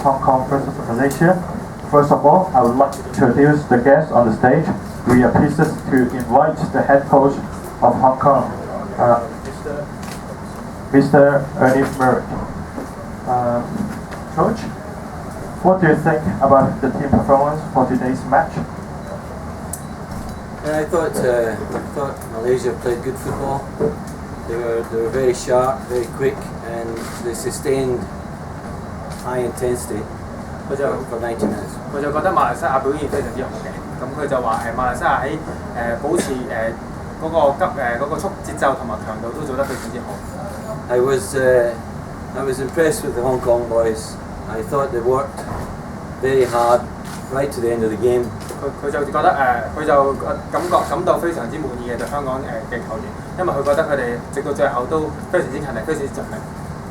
Hong Kong versus Malaysia. First of all, I would like to introduce the guests on the stage. We are pleased to invite the head coach of Hong Kong, Mr. Ernest Murray. Coach, what do you think about the team performance for today's match? I thought Malaysia played good football. They were very sharp, very quick, and they sustained high intensity for 90 minutes. 佢就覺得馬來西亞表現非常之好嘅，咁佢就話馬來西亞喺保持嗰個速節奏同埋強度都做得非常之好。I was impressed with the Hong Kong boys. I thought they worked very hard right to the end of the game. 佢就覺得佢就感到非常之滿意嘅對香港嘅球員，因為佢覺得佢哋直到最後都非常之勤力，非常之盡力。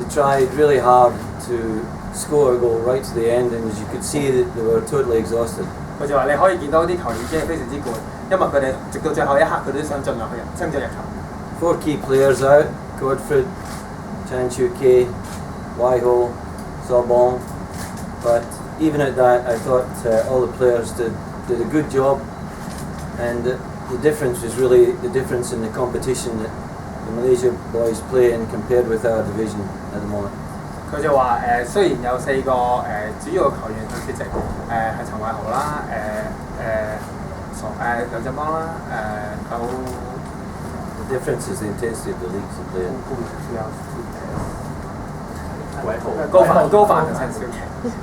They tried really hard to score a goal right to the end, and as you could see, that they were totally exhausted. 佢就話你可以見到啲球員已經係非常之攰，因為佢哋直到最後一刻佢都想盡量去爭進入球。4 key players out: Godfred, Chan Chu Kei, Waiho, Sobong. But even at that, I thought all the players did a good job, and the difference was really the difference in the competition that the Malaysia boys play in compared with our division at the moment. 佢就話雖然有4個主要嘅球員去缺席，係陳偉豪啦，梁振邦啦，有。The difference is the intensity of the leagues they play in. 高凡同陳少琪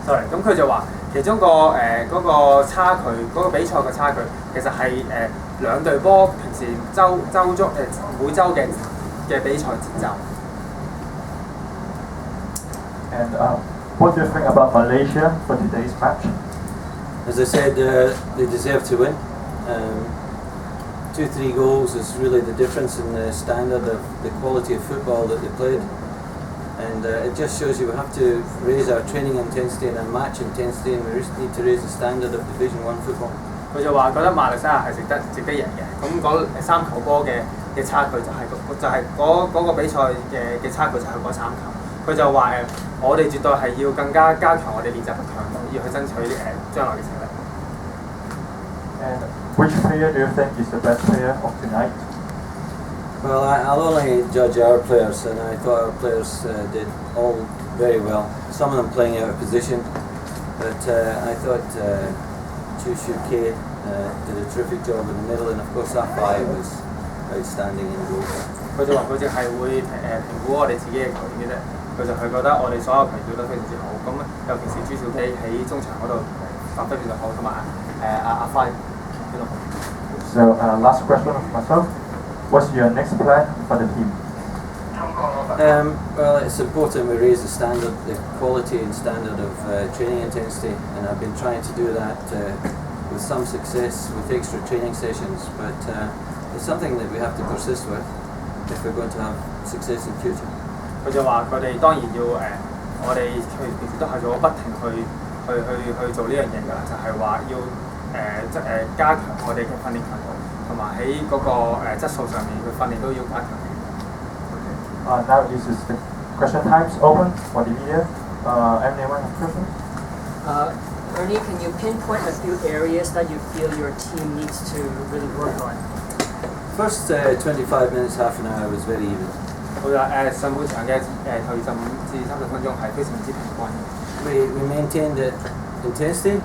，sorry， 咁佢就話其中嗰個差距，嗰個比賽嘅差距，其實係兩隊波平時每週嘅比賽節奏。And what do you think about Malaysia for today's match? As I said, they deserve to win. 2-3 goals is really the difference in the standard of the quality of football that they played. And it just shows you we have to raise our training intensity and our match intensity, and we need to raise the standard of Division 1 football. 佢就話覺得馬來西亞係值得贏嘅，咁嗰3球波嘅差距就係嗰個比賽嘅差距就係嗰3球。佢就話我哋絕對係要更加加強我哋練習嘅強度，要去爭取將來嘅勝利。And which player do you think is the best player of tonight? Well, I'll only judge our players, and I thought our players did all very well. Some of them playing out of position, but I thought Chu Shu Kei did a terrific job in the middle, and of course Afai was outstanding in the goal. 佢就話佢淨係會評估我哋自己嘅球員嘅啫，佢就係覺得我哋所有球員做得非常之好。咁尤其是朱小基喺中場嗰度發揮非常好，同埋阿輝呢度。So last question of myself. What's your next plan for the team? Well, it's important we raise the standard, the quality and standard of training intensity, and I've been trying to do that with some success with extra training sessions, but it's something that we have to persist with if we're going to have success in future. 佢就話佢哋當然要我哋平時都係做不停去做呢樣嘢㗎啦，就係話要加強我哋嘅訓練強度。同埋喺嗰個質素上面嘅訓練都要加強。Now this is the question times open for the media. Anyone have questions? Ernie, can you pinpoint a few areas that you feel your team needs to really work on? First 25 minutes, half an hour was very even. 佢話上半場嘅頭25至30分鐘係非常之平均。We maintained it intensity.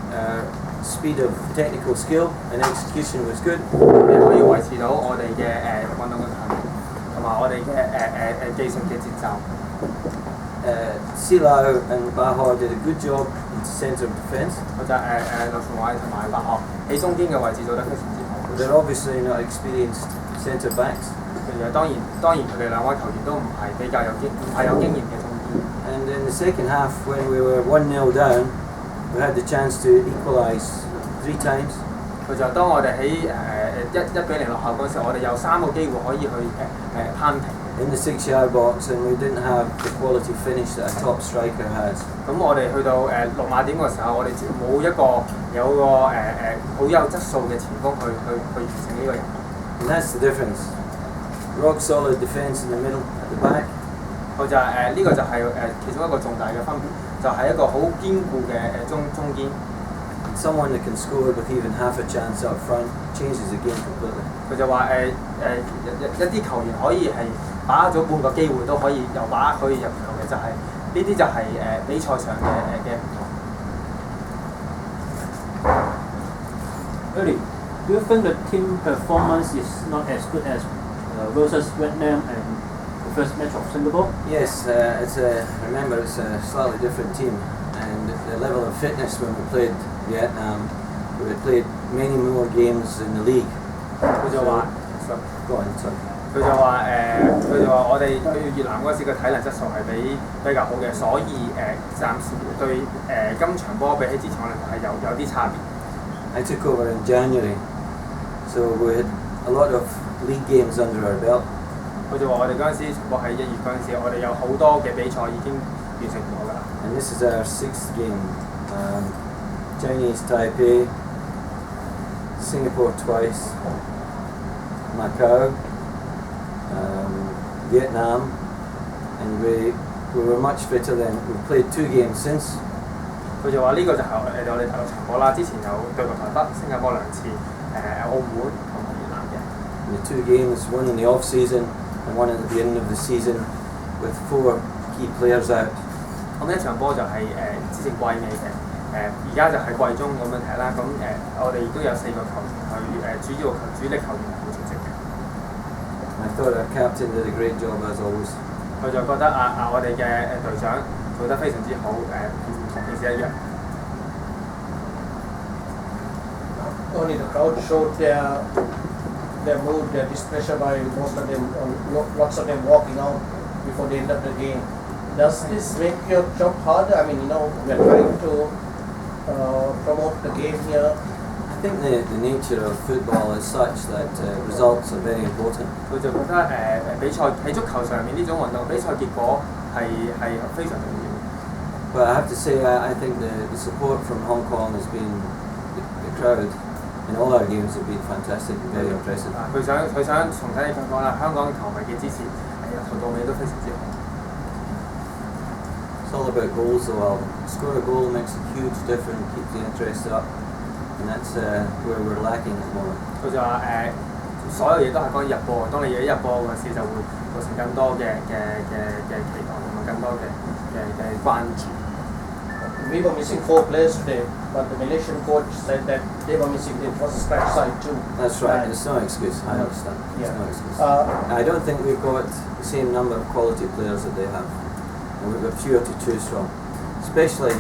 Speed of technical skill and execution was good. 可以維持到我哋嘅運動嘅強度，同埋我哋嘅技術嘅節奏。Silao and Baha did a good job in the centre of defence. 佢就劉傳偉同埋白學喺中間嘅位置做得非常之好。They're obviously not experienced centre backs. 當然佢哋兩位球員都唔係比較有經驗嘅中堅。And in the second half, when we were 1-0 down, we had the chance to equalise 3 times. 佢就當我哋喺1-0落後嗰時候，我哋有3個機會可以去攀平。In the 6-yard box, and we didn't have the quality finish that a top striker has. 咁我哋去到落馬點嘅時候，我哋冇一個好有質素嘅前鋒去完成呢個任務。And that's the difference. Rock solid defence in the middle, at the back. 佢就呢個就係其中一個重大嘅分別。就係一個好堅固嘅中堅。Someone that can score with even half a chance up front changes the game completely. 佢就話一啲球員可以係把握咗半個機會都可以又把握可以入球嘅，就係呢啲就係比賽上嘅唔同。Early, do you think the team performance is not as good as versus Vietnam and the first match of Singapore? Yes, remember it's a slightly different team, and the level of fitness when we played Vietnam, we had played many more games in the league. 佢就話 Go on, sorry. 佢就話我哋對越南嗰時嘅體能質素係比較好嘅，所以暫時對今場波比起之前可能係有啲差別。I took over in January, so we had a lot of league games under our belt. 佢就話我哋嗰陣時場波喺1月嗰陣時，我哋有好多嘅比賽已經完成咗㗎啦。And this is our 6th game. Chinese Taipei, Singapore twice, Macau, Vietnam, and we were much fitter then. We played 2 games since. 佢就話呢個就係我哋第6場波啦，之前有對過台北、新加坡2次，澳門同埋越南嘅。And the 2 games, one in the off season and one at the beginning of the season, with 4 key players out. 咁一場波就係之前季尾嘅，而家就係季中咁樣踢啦。咁我哋亦都有4個球員去主力球員係冇出席嘅。I thought our captain did a great job as always. 佢就覺得我哋嘅隊長做得非常之好，同平時一樣。Only the crowd showed their mood, their displeasure by most of them, lots of them walking out before the end of the game. Does this make your job harder? I mean, we are trying to promote the game here. I think the nature of football is such that results are very important. 佢就覺得比賽喺足球上面呢種運動比賽結果係非常重要。But I have to say, I think the support from Hong Kong has been, the crowd in all our games have been fantastic and very impressive. 佢想重新講啦，香港球迷嘅支持由頭到尾都非常之好。It's all about goals though, Alvin. Score a goal makes a huge difference, keeps the interest up, and that's where we're lacking at the moment. 佢就話所有嘢都係講入波，當你一入波嗰時就會造成更多嘅期待同埋更多嘅關注。We were missing 4 players today, but the Malaysian coach said that they were missing the first scratch side too. That's right, it's no excuse, I understand. It's Yeah. no excuse. I don't think we've got the same number of quality players that they have. And we've got fewer to choose from, especially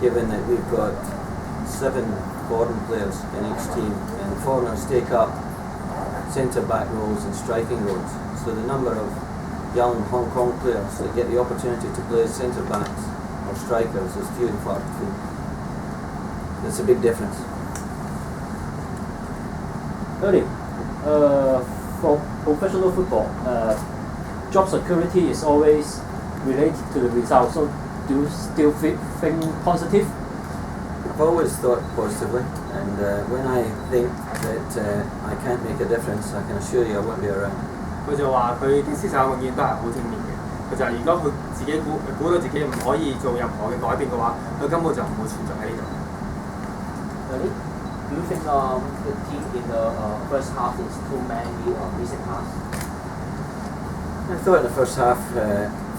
given that we've got 7 foreign players in each team, and the foreigners take up centre-back roles and striking roles. So the number of young Hong Kong players that get the opportunity to play as centre-backs or strikers is few and far between. That's a big difference. Early, for professional football, job security is always related to the result. So do you still think positive? I've always thought positively, and when I think that I can't make a difference, I can assure you I won't be around. 佢就話佢啲思想永遠都係好正面嘅。佢就係如果佢自己估到自己唔可以做任何嘅改變嘅話，佢根本就唔會存在喺呢度。Really? Do you think the team in the first half is too many missing passes? I thought in the first half,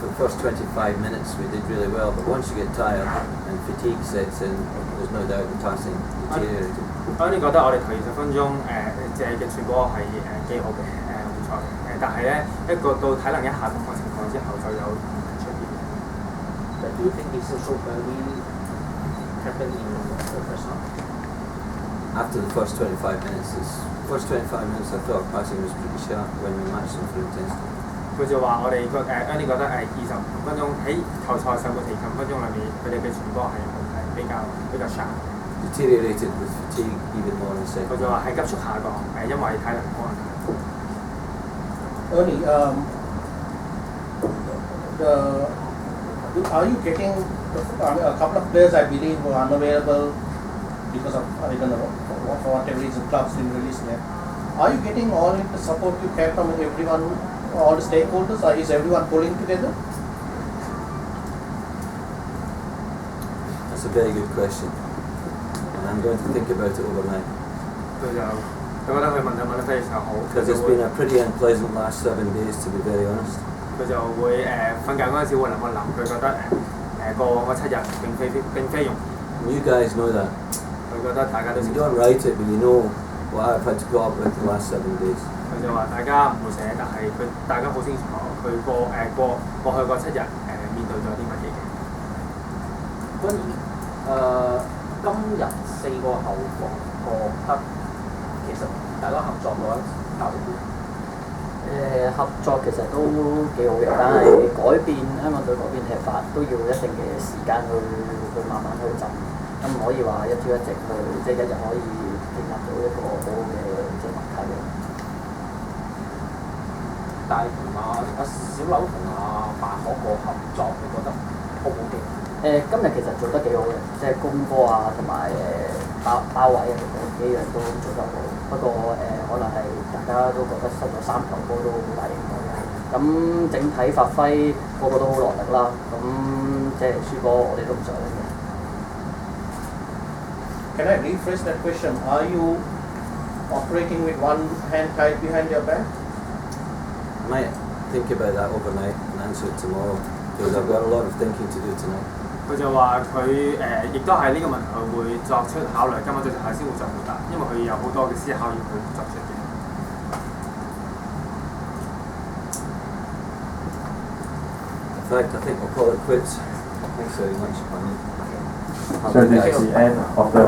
for the first 25 minutes, we did really well, but once you get tired and fatigue sets in, there's no doubt the passing deteriorated. 我哋覺得我哋頭20分鐘嘅傳波係幾好嘅冇錯嘅，但係咧一個到體能一下降嘅情況之後就有出現。But do you think this is so early happened in the first half? After the first 25 minutes, I thought our passing was pretty sharp when we matched them for intensity. 佢就話我哋覺得25分鐘喺球賽上半25分鐘裏面，佢哋嘅傳波係比較 sharp。Deteriorated with fatigue even more in the second. 佢就話係急速下降，因為體能可能。Ernie, are you getting a couple of players I believe were unavailable because of I don't know for whatever reason clubs didn't release them. Are you getting all the support you can from everyone, all the stakeholders? Or is everyone pulling together? very good question, and I'm going to think about it overnight. 佢覺得佢問得非常好。 Because it's been a pretty unpleasant last 7 days, to be very honest. 佢就會瞓覺嗰陣時會諗一諗，佢覺得過往嗰7日並非容易。 You guys know that. 佢覺得大家都 You 知 don't write it, but you know what I've had to go up with the last 7 days. 佢就話大家唔會寫，但係大家好清楚佢過去嗰7日面對咗啲乜嘢嘅。關於今日4個後防覺得其實大家合作嘅話搞得點？合作其實都幾好嘅，但係改變香港隊嗰邊踢法都要一定嘅時間去慢慢去浸，咁唔可以話一朝一夕去，即係一日可以建立到一個好好嘅即係默契嘅。但係同阿小柳同阿白可個合作，你覺得好唔好嘅？今日其實做得幾好嘅，即係攻波啊，同埋包位啊，其實幾樣都做得好。不過可能係大家都覺得失咗3球波都好大影響嘅。咁整體發揮個個都好落力啦。咁即係輸波我哋都唔想嘅。Can I rephrase that question? Are you operating with one hand tied behind your back? I might think about that overnight and answer it tomorrow, because I've got a lot of thinking to do tonight. 佢就話佢亦都係呢個問題，佢會作出考慮，今晚最後先會作回答，因為佢有好多嘅思考要去作出嘅。In fact, I think we'll call it quits. Thanks very much. So this is the end of the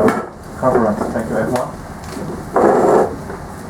conference. Thank you everyone.